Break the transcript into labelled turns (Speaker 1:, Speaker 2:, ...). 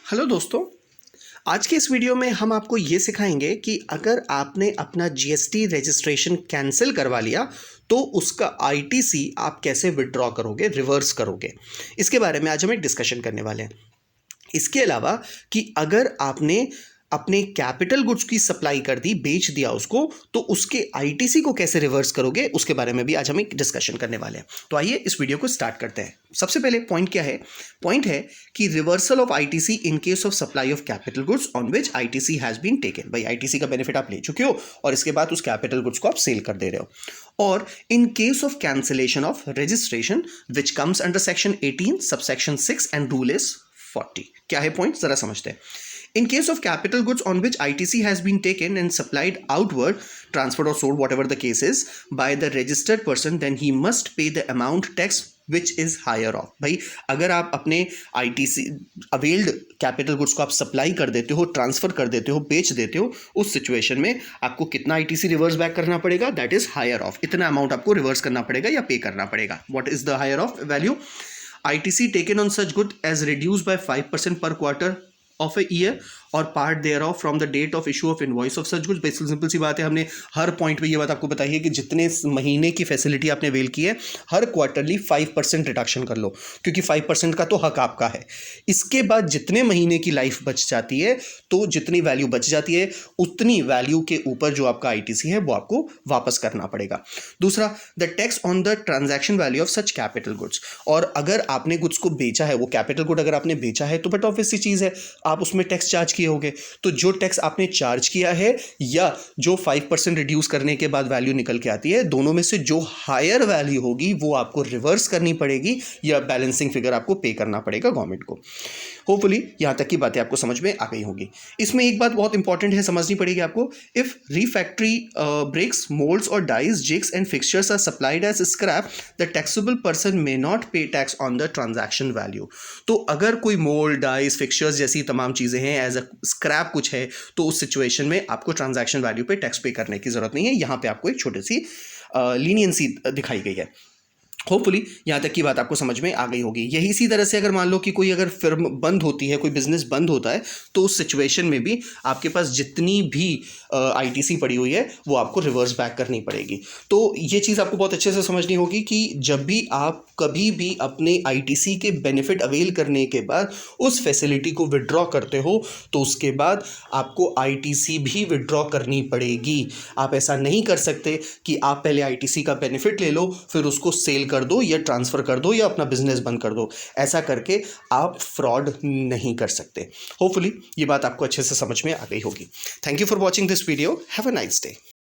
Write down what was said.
Speaker 1: Hello दोस्तों, आज के इस वीडियो में हम आपको ये सिखाएंगे कि अगर आपने अपना जीएसटी रजिस्ट्रेशन कैंसिल करवा लिया तो उसका आईटीसी आप कैसे विड्रॉ करोगे, रिवर्स करोगे। इसके बारे में आज हम एक डिस्कशन करने वाले हैं। इसके अलावा कि अगर आपने अपने कैपिटल गुड्स की सप्लाई कर दी, बेच दिया उसको, तो उसके आईटीसी को कैसे रिवर्स करोगे, उसके बारे में भी आज हम एक डिस्कशन करने वाले हैं। तो आइए इस वीडियो को स्टार्ट करते हैं। सबसे पहले पॉइंट क्या है? पॉइंट है कि reversal of ITC in case of supply of capital goods on which ITC has been taken. भाई आईटीसी का बेनिफिट आप ले चुके हो और इसके बाद उस कैपिटल गुड्स को आप सेल कर दे रहे हो। और इन case of cancellation of registration which comes under section 18 subsection 6 and rule is 40। क्या है पॉइंट, जरा समझते हैं। In case of capital goods on which ITC has been taken and supplied outward, transferred or sold, whatever the case is, by the registered person, then he must pay the amount tax which is higher of। भाई अगर आप अपने ITC availed capital goods को आप supply कर देते हो, transfer कर देते हो, बेच देते हो, उस सिचुएशन में आपको कितना ITC रिवर्स बैक करना पड़ेगा? That is higher of. इतना अमाउंट आपको रिवर्स करना पड़ेगा या पे करना पड़ेगा। What is the higher of value? ITC taken on such good as reduced by 5% per quarter of a year और part there of from the date of issue of invoice of such goods. Basically simple सी बात है, हमने हर point पे ये बात आपको बताई है कि जितने महीने की फैसिलिटी आपने अवेल की है, हर क्वार्टरली 5% रिडक्शन कर लो, क्योंकि 5% का तो हक आपका है। इसके बाद जितने महीने की लाइफ बच जाती है, तो जितनी वैल्यू बच जाती है उतनी वैल्यू के ऊपर जो आपका आईटीसी है वो आपको वापस करना पड़ेगा। दूसरा, the tax on the transaction value of such capital goods. और अगर आपने गुड्स को बेचा है, वो कैपिटल गुड अगर आपने बेचा है तो बट ऑब्वियस सी चीज़ है, आप उसमें टैक्स चार्ज किए होगे। तो जो टैक्स आपने चार्ज किया है या जो 5% रिड्यूस करने के बाद वैल्यू निकल के आती है, दोनों में से जो हायर वैल्यू होगी वो आपको रिवर्स करनी पड़ेगी या बैलेंसिंग फिगर आपको पे करना पड़ेगा गवर्नमेंट को। होपफुली यहां तक की बातें आपको समझ में आ गई होंगी। इसमें एक बात बहुत इंपॉर्टेंट है, समझनी पड़ेगी आपको। इफ रिफैक्ट्री ब्रिक्स, मोल्ड्स और dies, jigs and fixtures are supplied as scrap, the taxable person may not pay tax on the transaction value. तो अगर कोई मोल्ड, डाइज, फिक्सचर्स जैसी तमाम चीजें हैं, एज अ स्क्रैप कुछ है, तो उस सिचुएशन में आपको ट्रांजैक्शन वैल्यू पे टैक्स पे करने की जरूरत नहीं है। यहां पे आपको एक छोटी सी लीनियंसी दिखाई गई है। होपफुली यहाँ तक की बात आपको समझ में आ गई होगी। यही इसी तरह से अगर मान लो कि कोई अगर फर्म बंद होती है, कोई बिजनेस बंद होता है, तो उस सिचुएशन में भी आपके पास जितनी भी आईटीसी पड़ी हुई है वो आपको रिवर्स बैक करनी पड़ेगी। तो ये चीज़ आपको बहुत अच्छे से समझनी होगी कि जब भी आप कभी भी अपने आईटीसी के बेनिफिट अवेल करने के बाद उस फैसिलिटी को विड्रॉ करते हो, तो उसके बाद आपको आईटीसी भी विड्रॉ करनी पड़ेगी। आप ऐसा नहीं कर सकते कि आप पहले आईटीसी का बेनिफिट ले लो, फिर उसको सेल कर दो या ट्रांसफर कर दो या अपना बिजनेस बंद कर दो। ऐसा करके आप फ्रॉड नहीं कर सकते। होपफुली ये बात आपको अच्छे से समझ में आ गई होगी। Thank you for watching this video. Have a nice day.